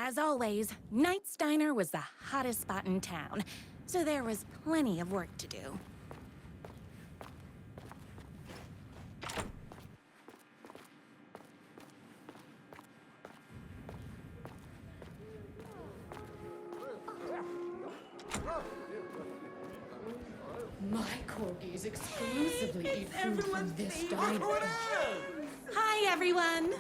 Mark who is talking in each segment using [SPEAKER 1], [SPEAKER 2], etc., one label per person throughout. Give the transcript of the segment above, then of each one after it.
[SPEAKER 1] As always, Knight's Diner was the hottest spot in town, so there was plenty of work to do.
[SPEAKER 2] My corgis exclusively eat food from this diner.
[SPEAKER 1] Hi, everyone!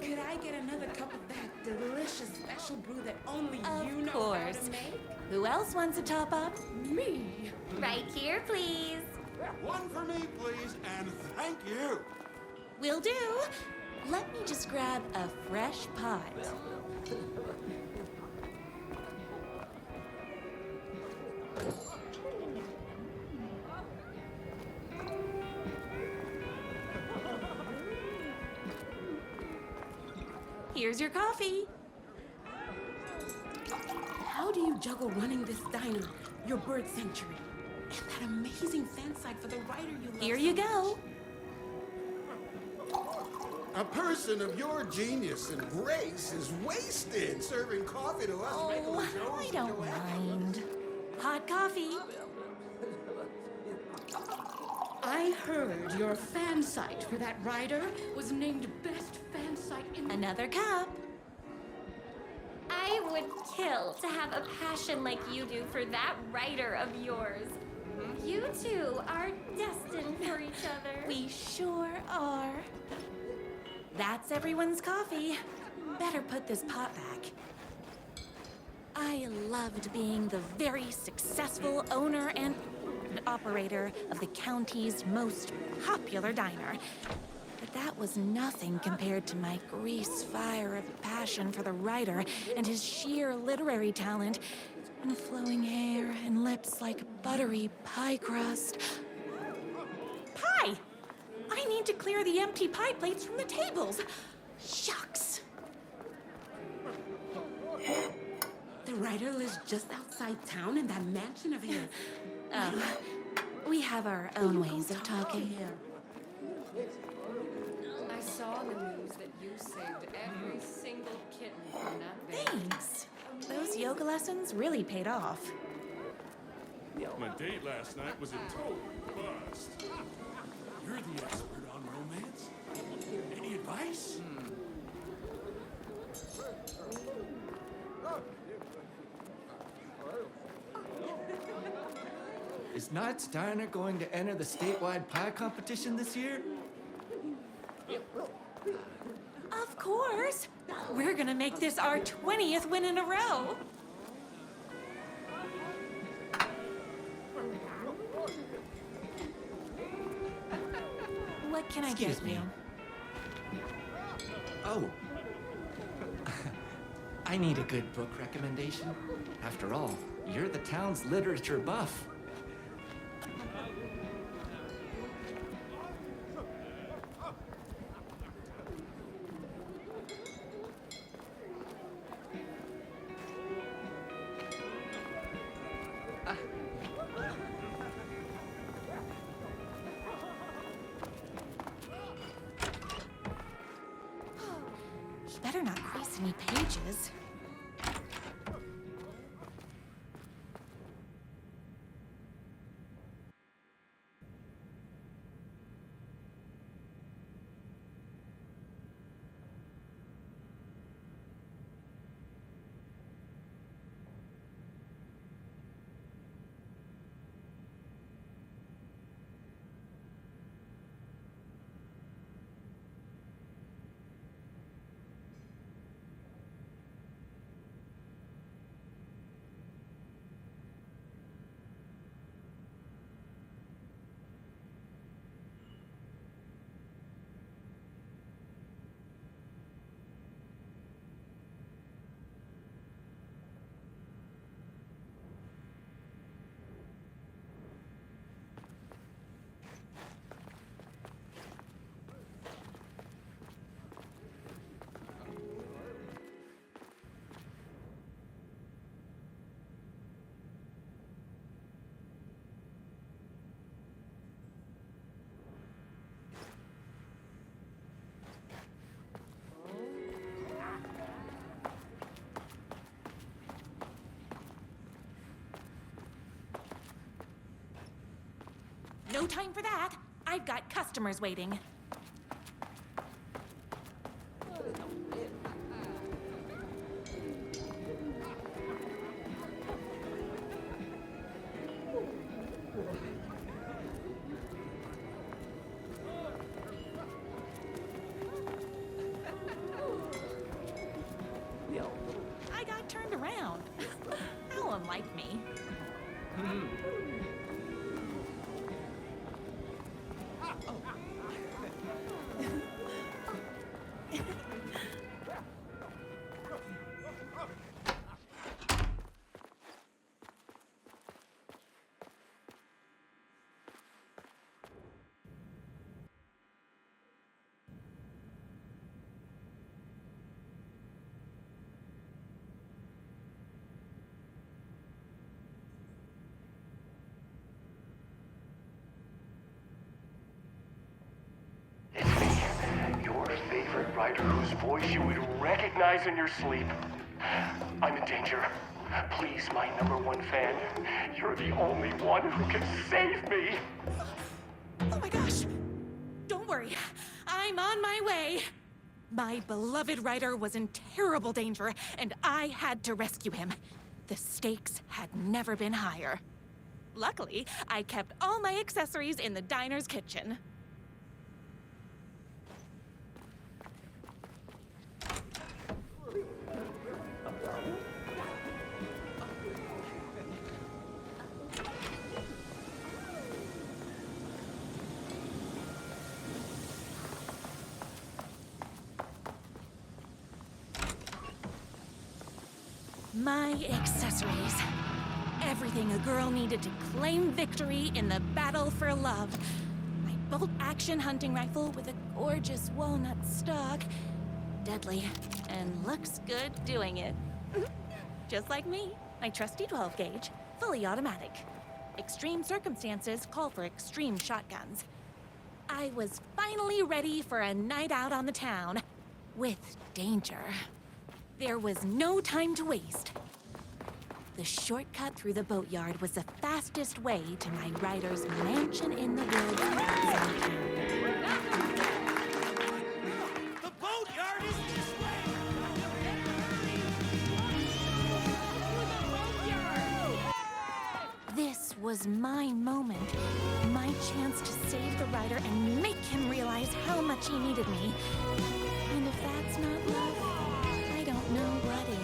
[SPEAKER 2] Could I get another cup of that delicious special brew that only you know
[SPEAKER 1] Of
[SPEAKER 2] how
[SPEAKER 1] course.
[SPEAKER 2] to make?
[SPEAKER 1] Who else wants a top-up?
[SPEAKER 2] Me.
[SPEAKER 3] Right here, please.
[SPEAKER 4] One for me, please, and thank you.
[SPEAKER 1] Will do. Let me just grab a fresh pot. Here's your coffee.
[SPEAKER 2] How do you juggle running this diner, your bird sanctuary, and that amazing fan site for the writer you love?
[SPEAKER 1] Here you go.
[SPEAKER 4] A person of your genius and grace is wasted serving coffee to us.
[SPEAKER 1] Oh, I don't mind. Hot coffee.
[SPEAKER 2] I heard your fan site for that writer was named best fan site in
[SPEAKER 1] Another cup.
[SPEAKER 3] I would kill to have a passion like you do for that writer of yours. You two are destined for each other.
[SPEAKER 1] We sure are. That's everyone's coffee. Better put this pot back. I loved being the very successful owner and operator of the county's most popular diner. But that was nothing compared to my grease fire of passion for the writer and his sheer literary talent and flowing hair and lips like buttery pie crust. Pie! I need to clear the empty pie plates from the tables. Shucks.
[SPEAKER 2] The writer lives just outside town in that mansion of his.
[SPEAKER 1] We have our own ways of talking.
[SPEAKER 5] I saw in the news that you saved every single kitten from that bed.
[SPEAKER 1] Thanks. Those yoga lessons really paid off.
[SPEAKER 6] My date last night was a total bust. You're the expert on romance. Any advice?
[SPEAKER 7] Is Knight's Diner going to enter the statewide pie competition this year?
[SPEAKER 1] Of course. We're gonna make this our 20th win in a row. What can I
[SPEAKER 7] Excuse
[SPEAKER 1] get
[SPEAKER 7] me.
[SPEAKER 1] you?
[SPEAKER 7] Oh. I need a good book recommendation. After all, you're the town's literature buff.
[SPEAKER 1] You better not crease any pages. No time for that. I've got customers waiting. I got turned around. How unlike me.
[SPEAKER 8] Your favorite writer whose voice you would recognize in your sleep. I'm in danger. Please, my #1 fan, you're the only one who can save me.
[SPEAKER 1] Oh my gosh! Don't worry, I'm on my way. My beloved writer was in terrible danger, and I had to rescue him. The stakes had never been higher. Luckily, I kept all my accessories in the diner's kitchen. My accessories. Everything a girl needed to claim victory in the battle for love. My bolt-action hunting rifle with a gorgeous walnut stock. Deadly, and looks good doing it. Just like me, my trusty 12-gauge, fully automatic. Extreme circumstances call for extreme shotguns. I was finally ready for a night out on the town. With danger. There was no time to waste. The shortcut through the boatyard was the fastest way to my rider's mansion in the woods.
[SPEAKER 4] The boatyard is this way!
[SPEAKER 1] This was my moment. My chance to save the rider and make him realize how much he needed me. And if that's not love, I don't know what is.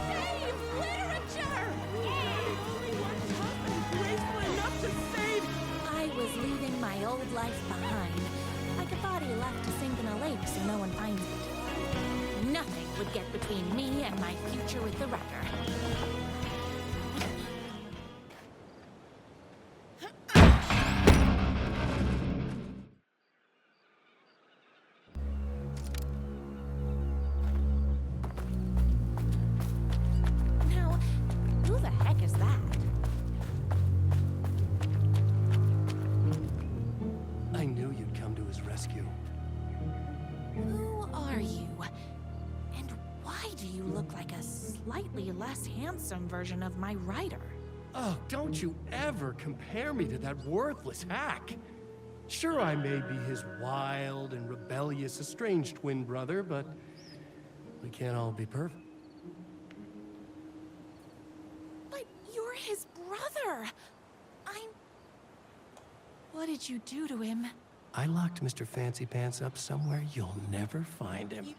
[SPEAKER 1] Save literature! I was leaving my old life behind, like a body left to sink in a lake so no one finds it. Nothing would get between me and my future with the writer. Now, who the heck is that?
[SPEAKER 8] I knew you'd come to his rescue.
[SPEAKER 1] Who are you? And why do you look like a slightly less handsome version of my writer?
[SPEAKER 8] Oh, don't you ever compare me to that worthless hack. Sure, I may be his wild and rebellious estranged twin brother, but we can't all be perfect.
[SPEAKER 1] But you're his brother. What did you do to him?
[SPEAKER 8] I locked Mr. Fancy Pants up somewhere you'll never find him.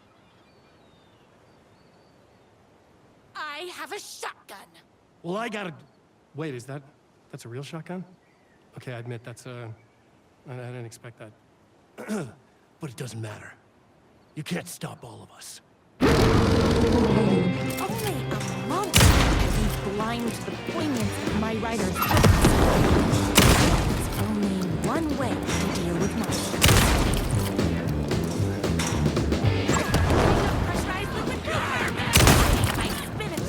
[SPEAKER 1] I have a shotgun.
[SPEAKER 8] Well, I gotta... Wait, that's a real shotgun? Okay, I admit I didn't expect that. But it doesn't matter. You can't stop all of us.
[SPEAKER 1] Only a monster is blind to the poignance of my writer's past. There's only one way to deal with monsters. Pressurized liquid power! My spinach,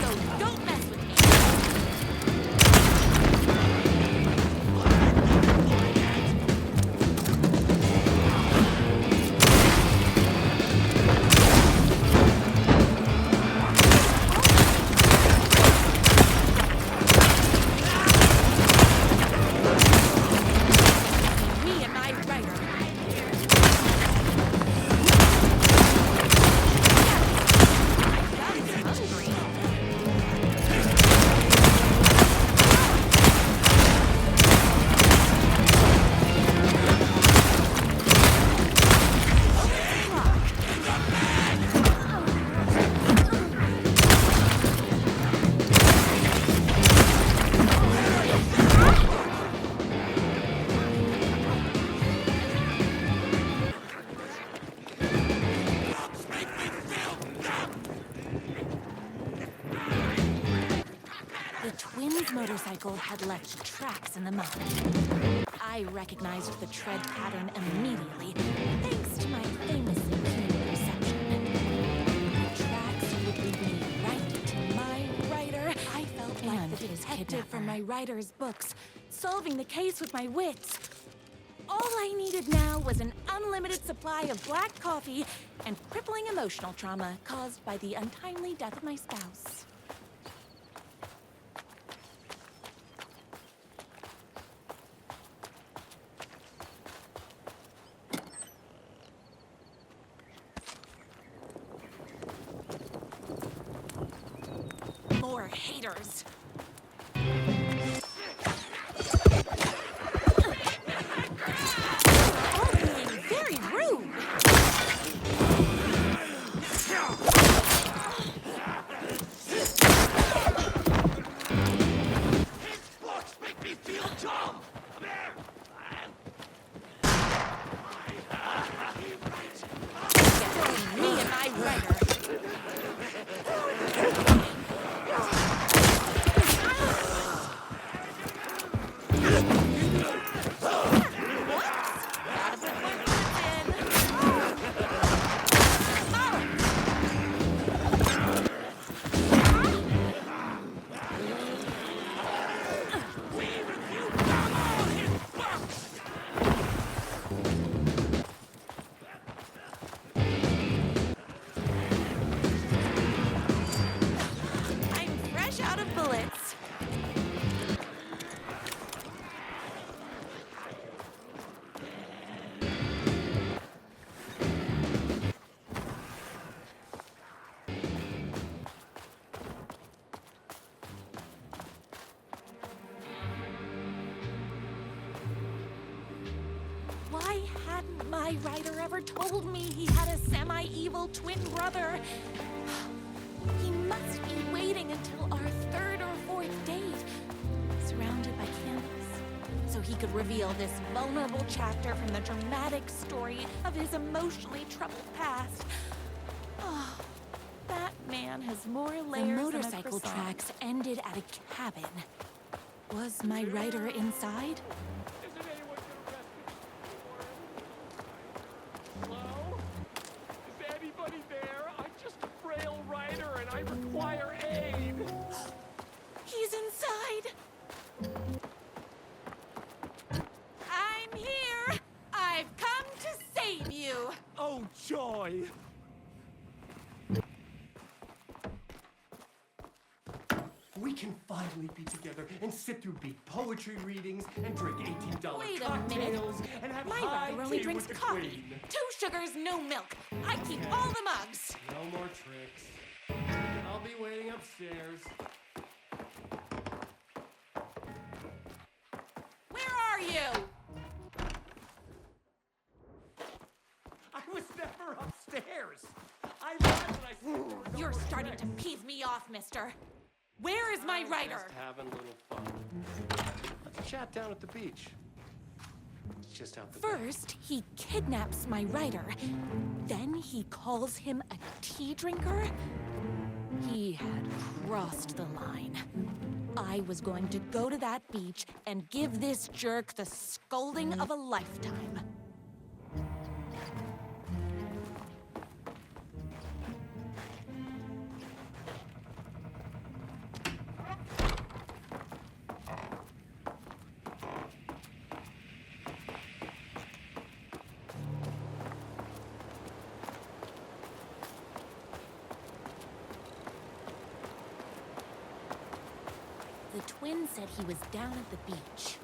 [SPEAKER 1] so don't mess with me. motorcycle had left tracks in the mud. I recognized the tread pattern immediately, thanks to my famously keen perception. The tracks would lead me right to my writer. I felt like the detective from my writer's books, solving the case with my wits. All I needed now was an unlimited supply of black coffee and crippling emotional trauma caused by the untimely death of my spouse. More haters. Very rude. Me and my writer. I'm fresh out of bullets. Why hadn't my writer ever told me he had a semi-evil twin brother? He must be waiting until our third or fourth date, surrounded by candles, so he could reveal this vulnerable chapter from the dramatic story of his emotionally troubled past. Oh, that man has more layers. The motorcycle tracks ended at a cabin. Was my writer inside?
[SPEAKER 8] Isn't anyone gonna rescue me? Hello? Is anybody there? I'm just a frail writer and I require aid.
[SPEAKER 1] He's inside! I'm here! I've come to save you!
[SPEAKER 8] Oh, joy! We can finally be together and sit through big poetry readings and drink $18
[SPEAKER 1] Wait a minute.
[SPEAKER 8] cocktails and have
[SPEAKER 1] My
[SPEAKER 8] high
[SPEAKER 1] writer only
[SPEAKER 8] tea
[SPEAKER 1] drinks
[SPEAKER 8] with the
[SPEAKER 1] coffee.
[SPEAKER 8] queen.
[SPEAKER 1] 2 sugars, no milk. I keep all the mugs.
[SPEAKER 8] No more tricks. I'll be waiting upstairs.
[SPEAKER 1] Where are you?
[SPEAKER 8] I was never upstairs. I lied when I said there were no
[SPEAKER 1] You're
[SPEAKER 8] more
[SPEAKER 1] starting to
[SPEAKER 8] tricks.
[SPEAKER 1] peeve me off, mister. Where is my writer?
[SPEAKER 8] Just having a little fun. Let's chat down at the beach. It's just out the back.
[SPEAKER 1] First, he kidnaps my writer. Then he calls him a tea drinker. He had crossed the line. I was going to go to that beach and give this jerk the scolding of a lifetime. The twin said he was down at the beach.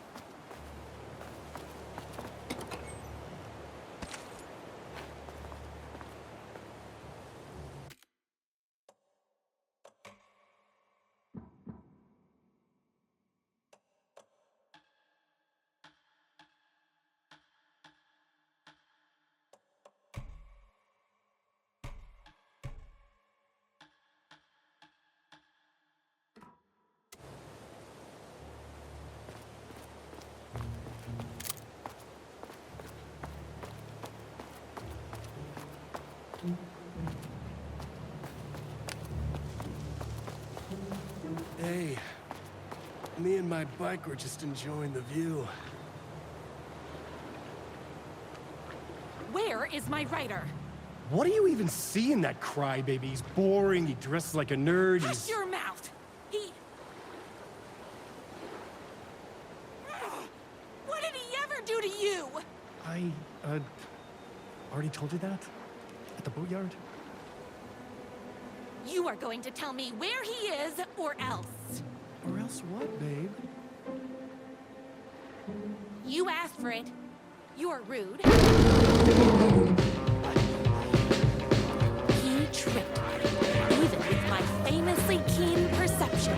[SPEAKER 8] Hey,
[SPEAKER 9] Me and my bike were just enjoying the view.
[SPEAKER 1] Where is my rider?
[SPEAKER 9] What do you even see in that crybaby? He's boring, he dresses like a nerd,
[SPEAKER 1] Hush your mouth! What did he ever do to you?
[SPEAKER 9] I, already told you that? At the boatyard?
[SPEAKER 1] You are going to tell me where he is, or else.
[SPEAKER 9] Or else what, babe?
[SPEAKER 1] You asked for it. You're rude. He tricked me, even with my famously keen perception.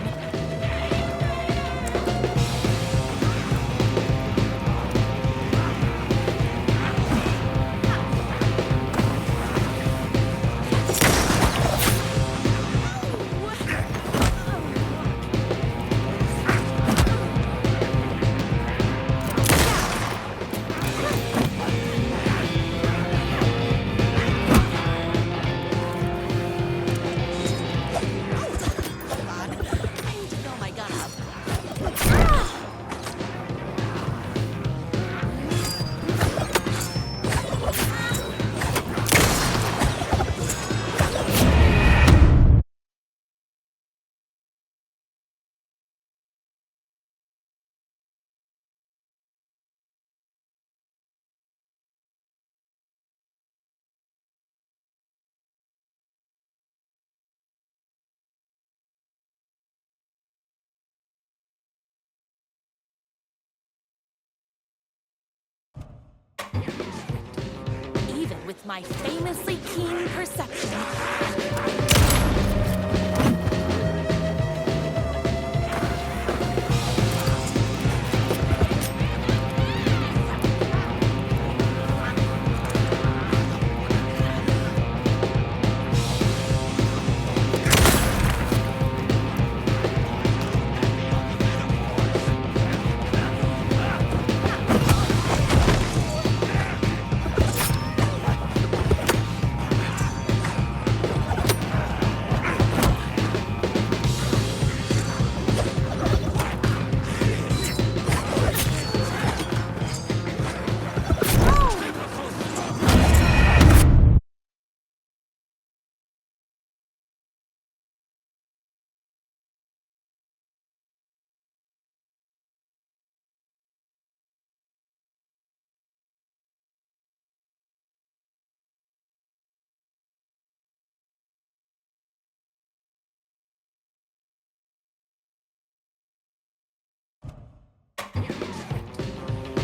[SPEAKER 1] Even with my famously keen perception.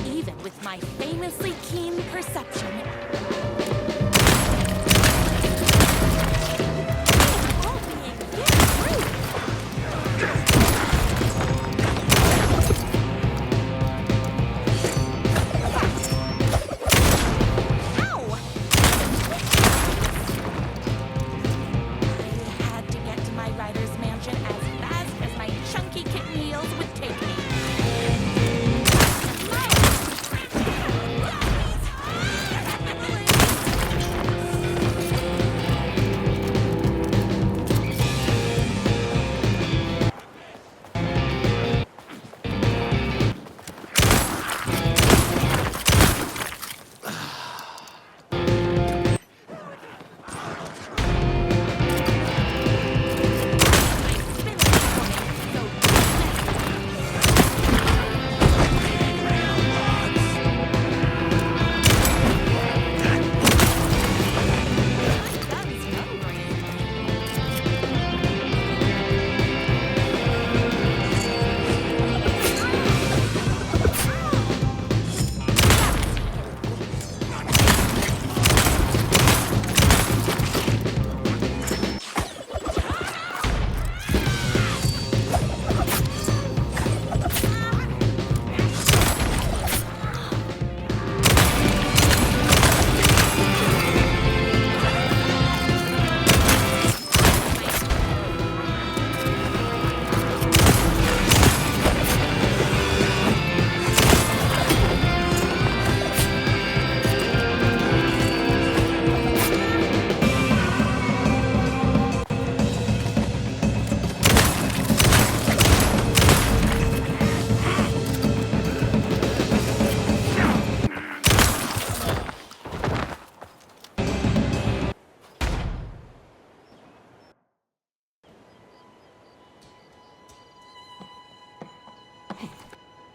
[SPEAKER 1] Even with my famously keen perception. All being very rude. Ow! I had to get to my rider's mansion as fast as my chunky kitten heels would take me.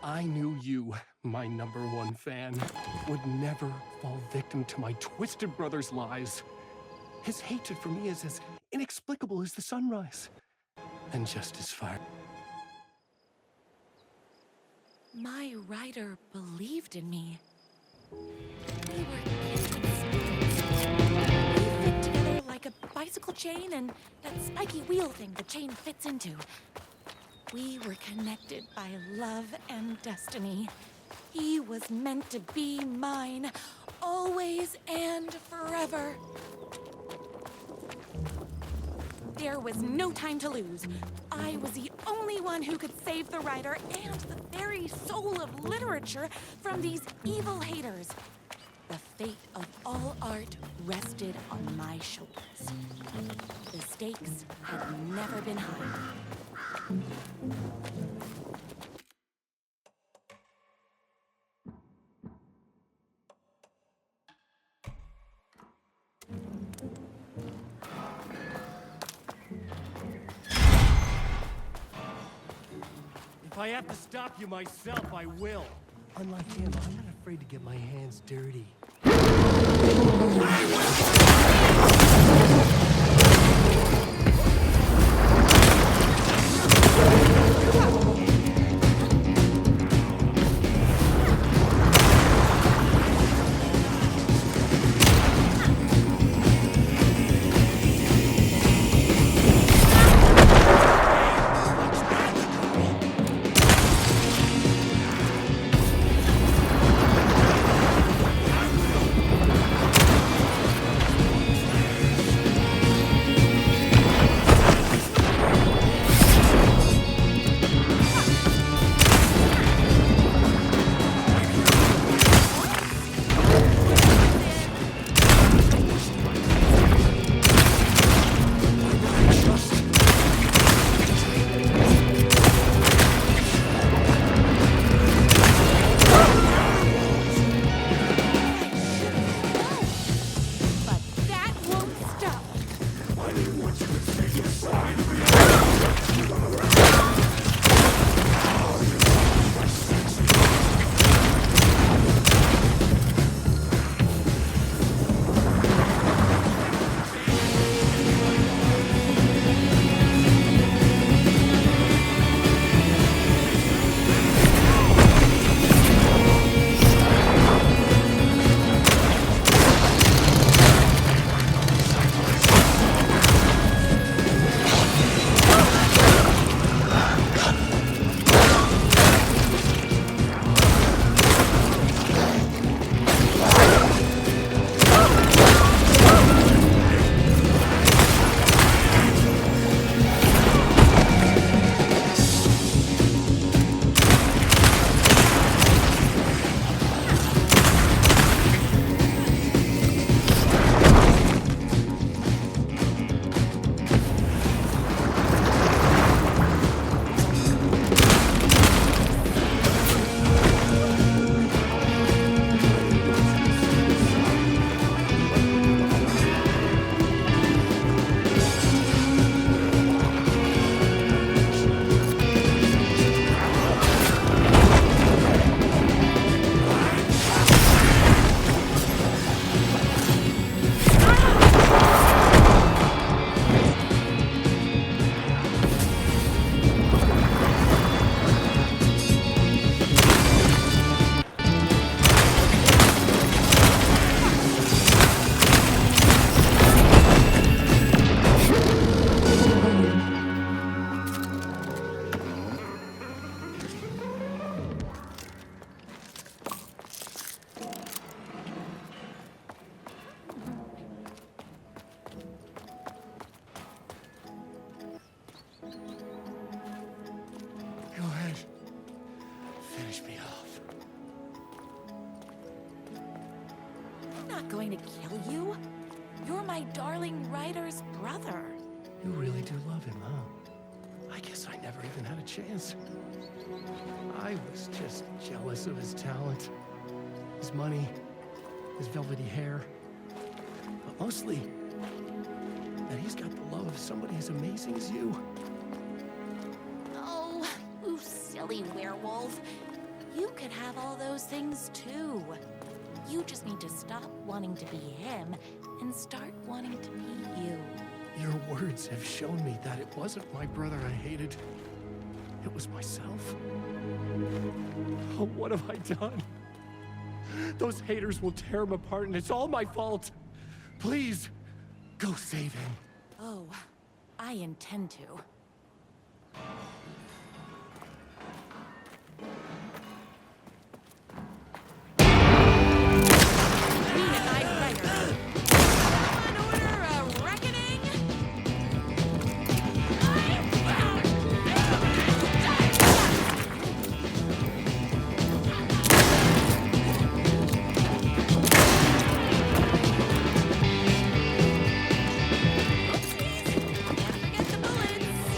[SPEAKER 9] I knew you, my #1 fan, would never fall victim to my twisted brother's lies. His hatred for me is as inexplicable as the sunrise, and just as far.
[SPEAKER 1] My writer believed in me. We were kindred spirits. We fit together like a bicycle chain and that spiky wheel thing the chain fits into. We were connected by love and destiny. He was meant to be mine, always and forever. There was no time to lose. I was the only one who could save the writer and the very soul of literature from these evil haters. The fate of all art rested on my shoulders. The stakes had never been higher.
[SPEAKER 9] If I have to stop you myself, I will. Unlike him, I'm not afraid to get my hands dirty.
[SPEAKER 1] not going to kill you. You're my darling writer's brother.
[SPEAKER 9] You really do love him, huh? I guess I never even had a chance. I was just jealous of his talent, his money, his velvety hair. But mostly, that he's got the love of somebody as amazing as you.
[SPEAKER 1] Oh, you silly werewolf. You could have all those things too. You just need to stop wanting to be him and start wanting to be you.
[SPEAKER 9] Your words have shown me that it wasn't my brother I hated. It was myself. Oh, what have I done? Those haters will tear him apart, and it's all my fault. Please, go save him.
[SPEAKER 1] Oh, I intend to. Unedited writer. Law and order, a reckoning? Oopsies! Can't forget the bullets.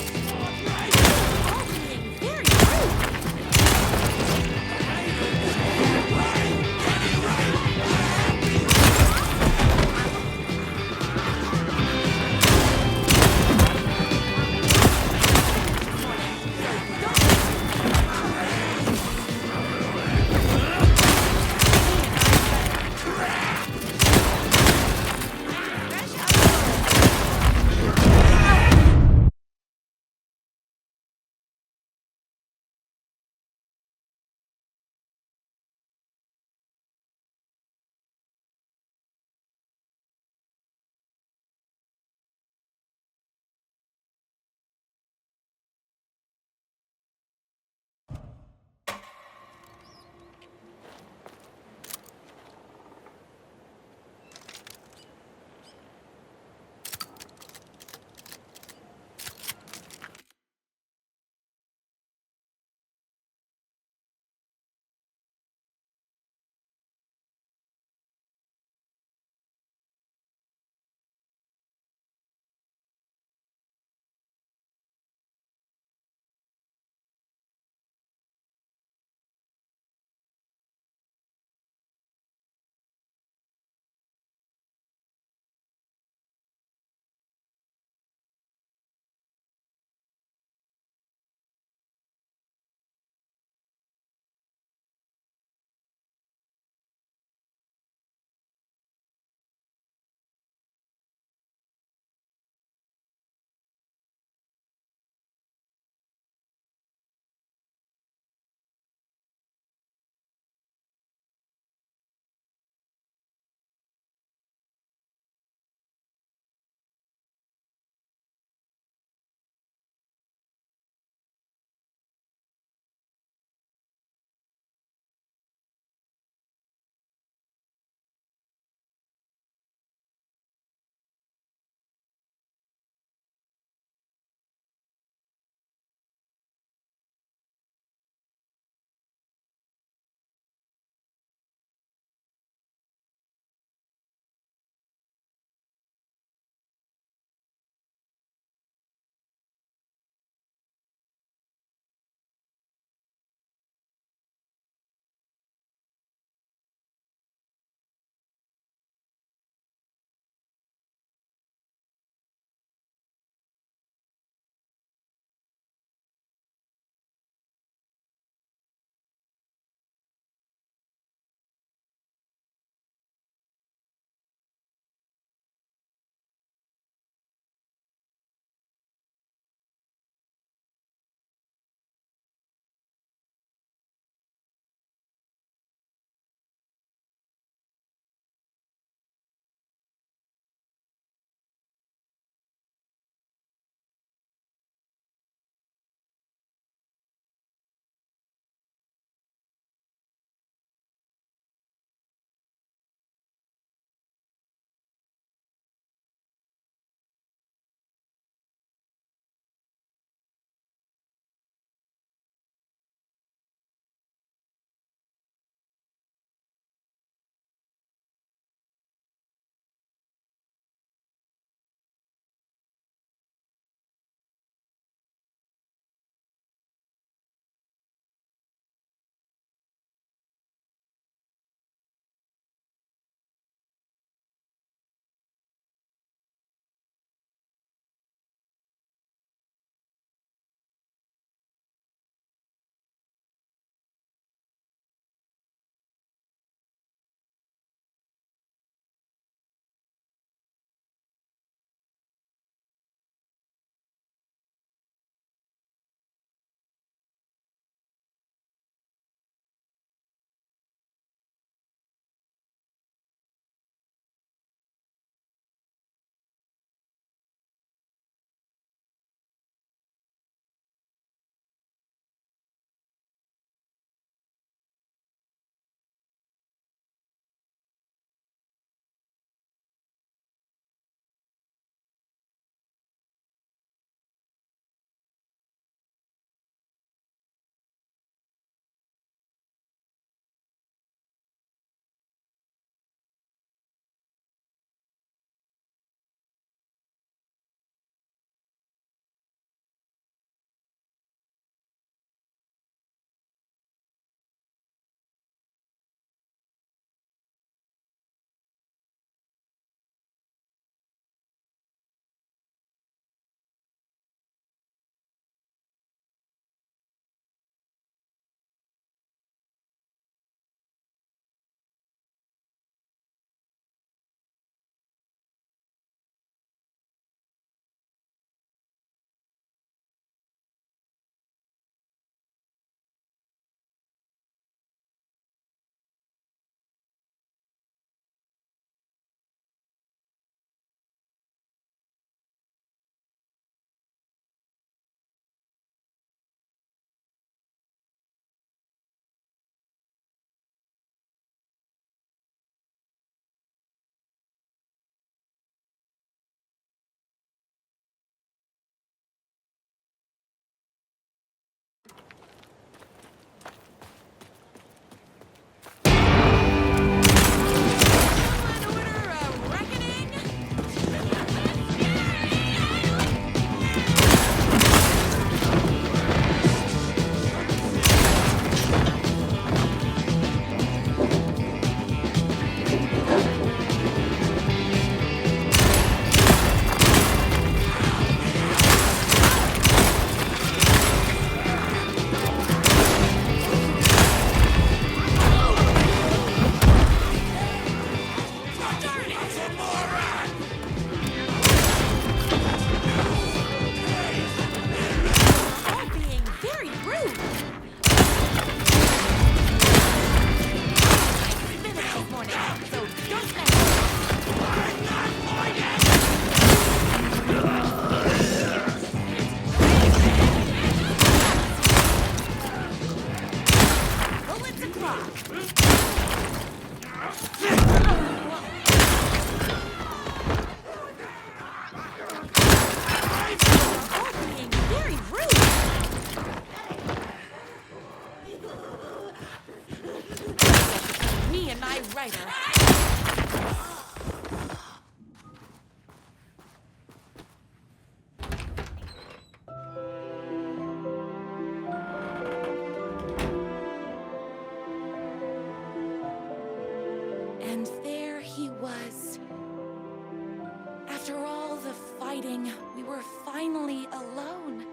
[SPEAKER 1] After all the fighting, we were finally alone.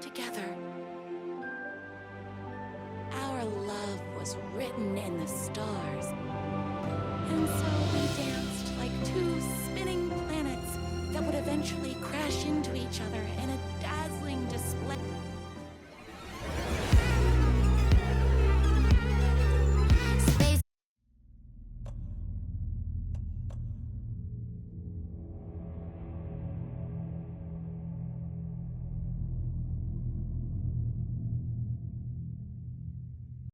[SPEAKER 1] Together. Our love was written in the stars. And so we